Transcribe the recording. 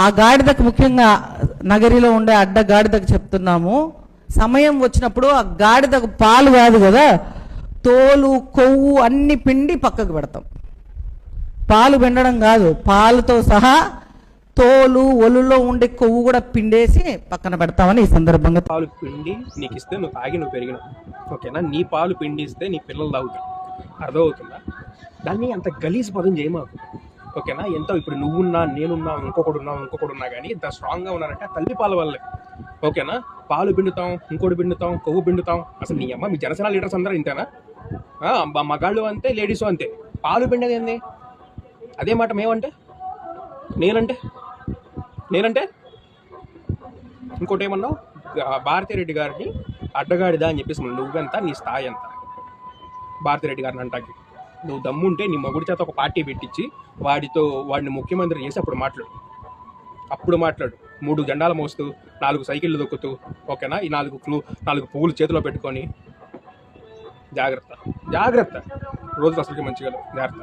ఆ గాడిదకు ముఖ్యంగా నగరిలో ఉండే అడ్డ గాడిదకు చెప్తున్నాము, సమయం వచ్చినప్పుడు ఆ గాడిదకు పాలు కాదు కదా, తోలు కొవ్వు అన్ని పిండి పక్కకు పెడతాం. పాలు పిండడం కాదు, పాలుతో సహా తోలు ఒలులో ఉండే కొవ్వు కూడా పిండేసి పక్కన పెడతామని ఈ సందర్భంగా. పాలు పిండి నీకు ఇస్తే నువ్వు తాగి నువ్వు పెరిగినావు, ఓకేనా? నీ పాలు పిండి ఇస్తే నీ పిల్లలు తాగుతారు, అర్థమవుతుందా? దాన్ని అంత గలీజ్ పదం చేయమాకు, ఓకేనా? ఎంతో ఇప్పుడు నువ్వున్నా నేనున్నా ఇంకొకడు ఉన్నా కానీ ఇంత స్ట్రాంగ్గా ఉన్నారంటే తల్లి పాల వల్లే, ఓకేనా? పాలు పిండుతాం, ఇంకోటి పిండుతాం, కొవ్వు పిండుతాం. అసలు నీ అమ్మ మీ జనసేన లీడర్స్ అందరూ ఇంతేనా? మగాళ్ళు అంతే, లేడీసు అంతే. పాలు పిండేది ఏంది? అదే మాట మేమంటే, నేనంటే ఇంకోటి ఏమన్నావు? భారతిరెడ్డి గారిని అడ్డగాడిదా అని చెప్పేసి నువ్వెంత, నీ స్థాయి ఎంత? భారతిరెడ్డి గారిని అంటాకి నువ్వు దమ్ముంటే నీ మగుడి చేత ఒక పార్టీ పెట్టించి వాడిని ముఖ్యమంత్రి చేసి అప్పుడు మాట్లాడు. 3 జెండాలు మోస్తూ 4 సైకిళ్ళు దొక్కుతూ, ఓకేనా? ఈ 4 పువ్వులు చేతిలో పెట్టుకొని జాగ్రత్త రోజులు అసలుకి మంచిగా జాగ్రత్త.